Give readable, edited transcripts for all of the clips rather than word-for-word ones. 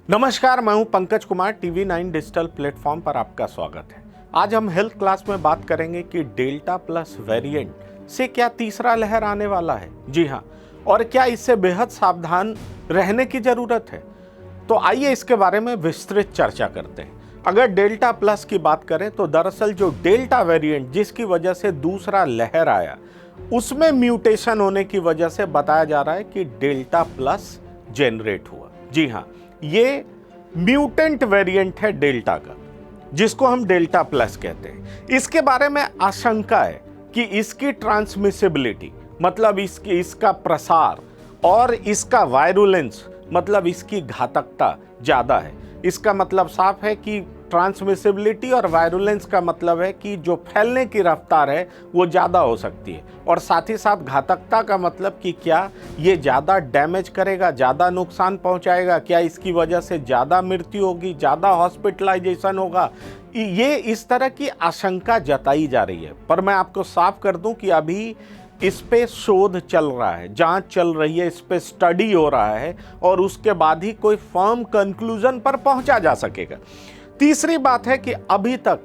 नमस्कार, मैं हूं Pankaj Kumar. TV 9 digital platform पर आपका स्वागत है। आज हम हेल्थ क्लास में बात करेंगे कि डेल्टा प्लस वेरिएंट से क्या तीसरा लहर आने वाला है। जी हां, और क्या इससे बेहद सावधान रहने की जरूरत है। तो आइए इसके बारे में विस्तृत चर्चा करते हैं। अगर डेल्टा प्लस की बात करें तो दरअसल जो डेल्टा वेरिएंट जिसकी वजह से दूसरा लहर आया, उसमें म्यूटेशन होने की वजह से बताया जा रहा है कि डेल्टा प्लस जनरेट हुआ। जी हां, ये म्यूटेंट वेरिएंट है डेल्टा का, जिसको हम डेल्टा प्लस कहते हैं। इसके बारे में आशंका है कि इसकी ट्रांसमिसिबिलिटी मतलब इसका प्रसार और इसका वायरुलेंस मतलब इसकी घातकता ज़्यादा है। इसका मतलब साफ है कि ट्रांसमिसिबिलिटी और वायरुलेंस का मतलब है कि जो फैलने की रफ्तार है वो ज़्यादा हो सकती है, और साथ ही साथ घातकता का मतलब कि क्या ये ज़्यादा डैमेज करेगा, ज़्यादा नुकसान पहुंचाएगा, क्या इसकी वजह से ज़्यादा मृत्यु होगी, ज़्यादा हॉस्पिटलाइजेशन होगा। ये इस तरह की आशंका जताई जा रही है। पर मैं आपको साफ कर दूं कि अभी इस पे शोध चल रहा है, जांच चल रही है, इस पे स्टडी हो रहा है, और उसके बाद ही कोई फर्म कंक्लूजन पर पहुंचा जा सकेगा। तीसरी बात है कि अभी तक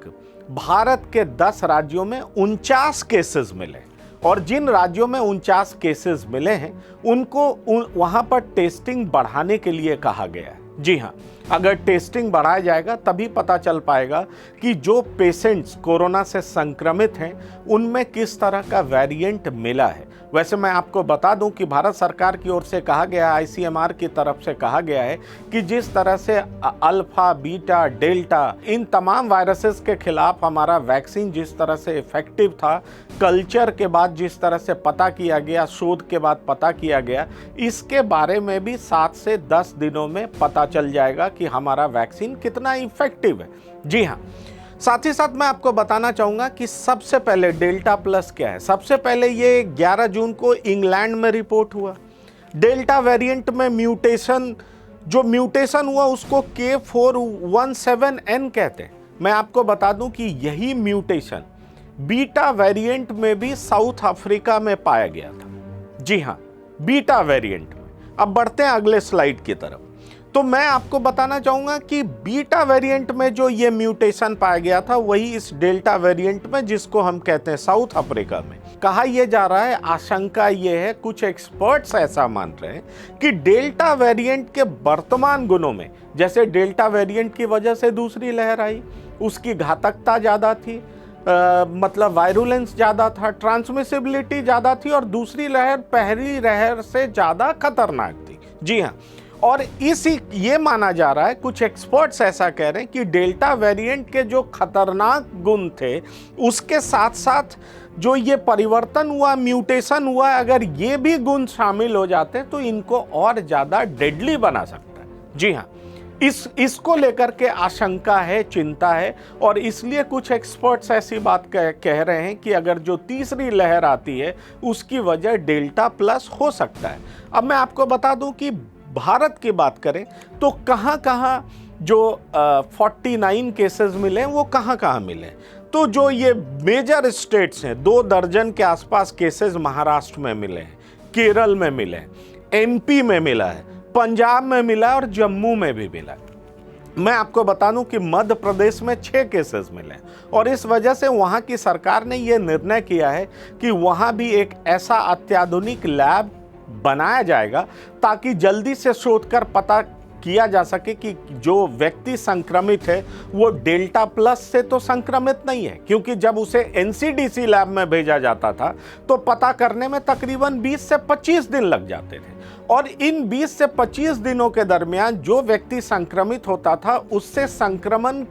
भारत के 10 राज्यों में 49 केसेस मिले, और जिन राज्यों में 49 केसेस मिले हैं उनको वहां पर टेस्टिंग बढ़ाने के लिए कहा गया है। जी हाँ, अगर टेस्टिंग बढ़ाया जाएगा तभी पता चल पाएगा कि जो पेशेंट्स कोरोना से संक्रमित हैं उनमें किस तरह का वेरिएंट मिला है। वैसे मैं आपको बता दूं कि भारत सरकार की ओर से कहा गया, आईसीएमआर की तरफ से कहा गया है कि जिस तरह से अल्फा, बीटा, डेल्टा, इन तमाम वायरसेस के खिलाफ हमारा वैक्सीन जिस तरह से इफेक्टिव था, कल्चर के बाद जिस तरह से पता किया गया, शोध के बाद पता किया गया, इसके बारे में भी 7 से 10 दिनों में पता चल जाएगा कि हमारा वैक्सीन कितना इफेक्टिव है। जी हाँ, साथ ही साथ मैं आपको बताना चाहूंगा कि सबसे पहले डेल्टा प्लस क्या है। सबसे पहले ये 11 जून को इंग्लैंड में रिपोर्ट हुआ। डेल्टा वेरिएंट में म्यूटेशन हुआ उसको K417N कहते हैं। मैं आपको बता दूं कि यही म्यूटेशन बीटा वेरिएंट में भी साउथ अफ्रीका में पाया गया था। जी हाँ, बीटा वेरिएंट में। अब बढ़ते हैं अगले स्लाइड की तरफ। तो मैं आपको बताना चाहूंगा कि बीटा वेरिएंट में जो ये म्यूटेशन पाया गया था वही इस डेल्टा वेरिएंट में, जिसको हम कहते हैं साउथ अफ्रीका में, कहा यह जा रहा है। आशंका ये है, कुछ एक्सपर्ट्स ऐसा मान रहे हैं कि डेल्टा वेरिएंट के वर्तमान गुणों में, जैसे डेल्टा वेरिएंट की वजह से दूसरी लहर आई, उसकी घातकता ज़्यादा थी, मतलब वायरुलेंस ज़्यादा था, ट्रांसमिसिबिलिटी ज़्यादा थी, और दूसरी लहर पहली लहर से ज़्यादा खतरनाक थी। जी हाँ, और ये माना जा रहा है, कुछ एक्सपर्ट्स ऐसा कह रहे हैं कि डेल्टा वेरिएंट के जो खतरनाक गुण थे उसके साथ साथ जो ये परिवर्तन हुआ, म्यूटेशन हुआ, अगर ये भी गुण शामिल हो जाते तो इनको और ज़्यादा डेडली बना सकता है। जी हाँ, इसको लेकर के आशंका है, चिंता है, और इसलिए कुछ एक्सपर्ट्स ऐसी बात कह रहे हैं कि अगर जो तीसरी लहर आती है उसकी वजह डेल्टा प्लस हो सकता है। अब मैं आपको बता दूं कि भारत की बात करें तो कहाँ जो 49 केसेस मिले वो कहाँ मिले। तो जो ये मेजर स्टेट्स हैं, 2 दर्जन के आसपास केसेस महाराष्ट्र में मिले हैं, केरल में मिले हैं, एमपी में मिला है, पंजाब में मिला है, और जम्मू में भी मिला है। मैं आपको बता दूं कि मध्य प्रदेश में 6 केसेस मिले, और इस वजह से वहां की सरकार ने यह निर्णय किया है कि वहां भी एक ऐसा अत्याधुनिक लैब बनाया जाएगा ताकि जल्दी से शोध कर पता किया जा सके कि जो व्यक्ति संक्रमित है वो डेल्टा प्लस से तो संक्रमित नहीं है, क्योंकि जब उसे एनसीडीसी लैब में भेजा जाता था तो पता करने में तकरीबन 20 से 25 दिन लग जाते थे, और इन 20 से 25 दिनों के दरमियान जो व्यक्ति संक्रमित होता था उससे संक्रमण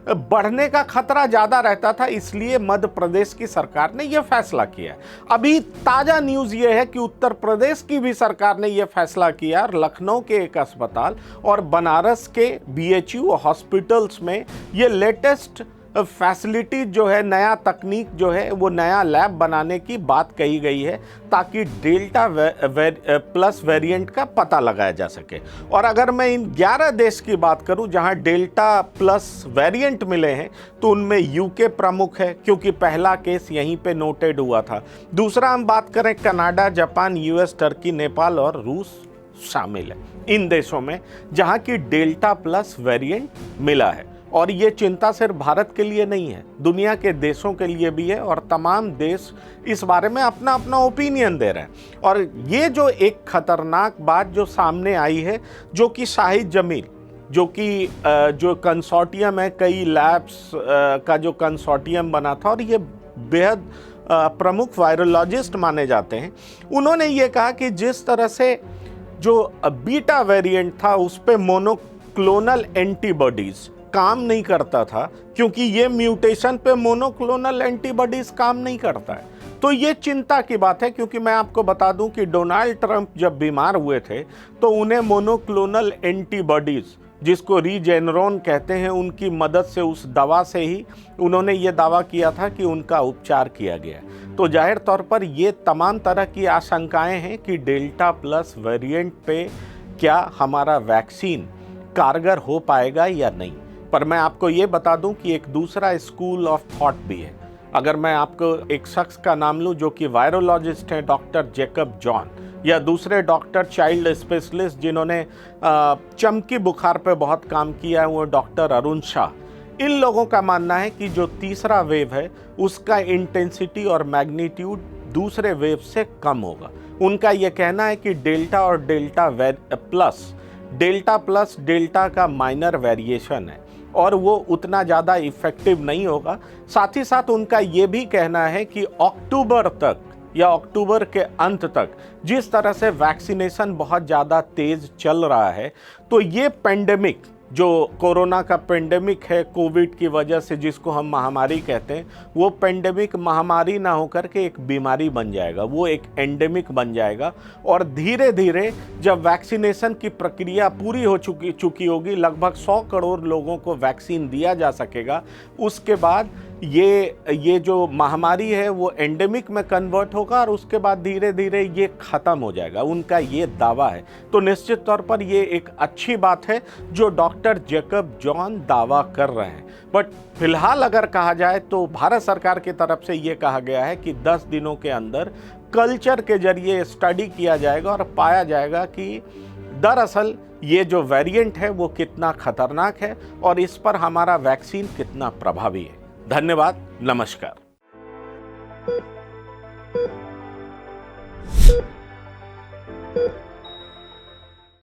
बढ़ने का खतरा ज़्यादा रहता था। इसलिए मध्य प्रदेश की सरकार ने यह फैसला किया। अभी ताज़ा न्यूज़ ये है कि उत्तर प्रदेश की भी सरकार ने यह फैसला किया, लखनऊ के एक अस्पताल और बनारस के बीएचयू हॉस्पिटल्स में ये लेटेस्ट फैसिलिटी जो है, नया तकनीक जो है, वो नया लैब बनाने की बात कही गई है ताकि डेल्टा प्लस वेरिएंट का पता लगाया जा सके। और अगर मैं इन 11 देश की बात करूं जहां डेल्टा प्लस वेरिएंट मिले हैं, तो उनमें यूके प्रमुख है क्योंकि पहला केस यहीं पे नोटेड हुआ था। दूसरा हम बात करें Canada, Japan, US, Turkey, Nepal और रूस शामिल है इन देशों में जहां की डेल्टा प्लस वेरिएंट मिला है। और ये चिंता सिर्फ भारत के लिए नहीं है, दुनिया के देशों के लिए भी है और तमाम देश इस बारे में अपना अपना ओपिनियन दे रहे हैं। और ये जो एक खतरनाक बात जो सामने आई है, जो कि शाहिद जमील, जो कि जो कंसोर्टियम है, कई लैब्स का जो कंसोर्टियम बना था और ये बेहद प्रमुख वायरोलॉजिस्ट माने जाते हैं, उन्होंने ये कहा कि जिस तरह से जो बीटा वेरिएंट था उस पे मोनोक्लोनल एंटीबॉडीज काम नहीं करता था, क्योंकि ये म्यूटेशन पे मोनोक्लोनल एंटीबॉडीज काम नहीं करता है। तो ये चिंता की बात है, क्योंकि मैं आपको बता दूं कि डोनाल्ड ट्रंप जब बीमार हुए थे तो उन्हें मोनोक्लोनल एंटीबॉडीज, जिसको रीजेनरोन कहते हैं, उनकी मदद से, उस दवा से ही उन्होंने ये दावा किया था कि उनका उपचार किया गया। तो जाहिर तौर पर ये तमाम तरह की आशंकाएं हैं कि डेल्टा प्लस वेरिएंट पे क्या हमारा वैक्सीन कारगर हो पाएगा या नहीं। पर मैं आपको ये बता दूं कि एक दूसरा स्कूल ऑफ थॉट भी है। अगर मैं आपको एक शख्स का नाम लूं जो कि वायरोलॉजिस्ट हैं, डॉक्टर जैकब जॉन, या दूसरे डॉक्टर चाइल्ड स्पेशलिस्ट जिन्होंने चमकी बुखार पे बहुत काम किया है, वो डॉक्टर अरुण शाह। इन लोगों का मानना है कि जो तीसरा वेव है उसका इंटेंसिटी और मैग्नीट्यूड दूसरे वेव से कम होगा। उनका यह कहना है कि डेल्टा और डेल्टा प्लस डेल्टा का माइनर वेरिएशन है और वो उतना ज़्यादा इफेक्टिव नहीं होगा। साथ ही साथ उनका ये भी कहना है कि अक्टूबर तक या अक्टूबर के अंत तक जिस तरह से वैक्सीनेशन बहुत ज़्यादा तेज़ चल रहा है, तो ये पेंडेमिक, जो कोरोना का पेंडेमिक है कोविड की वजह से, जिसको हम महामारी कहते हैं, वो पेंडेमिक महामारी ना होकर के एक बीमारी बन जाएगा, वो एक एंडेमिक बन जाएगा। और धीरे धीरे जब वैक्सीनेशन की प्रक्रिया पूरी हो चुकी होगी, लगभग 100 करोड़ लोगों को वैक्सीन दिया जा सकेगा, उसके बाद ये जो महामारी है वो एंडेमिक में कन्वर्ट होगा और उसके बाद धीरे धीरे ये ख़त्म हो जाएगा। उनका ये दावा है। तो निश्चित तौर पर ये एक अच्छी बात है जो डॉक्टर जैकब जॉन दावा कर रहे हैं। बट फिलहाल अगर कहा जाए तो भारत सरकार की तरफ से ये कहा गया है कि 10 दिनों के अंदर कल्चर के जरिए स्टडी किया जाएगा और पाया जाएगा कि दरअसल ये जो वेरिएंट है वो कितना खतरनाक है और इस पर हमारा वैक्सीन कितना प्रभावी है। धन्यवाद, नमस्कार।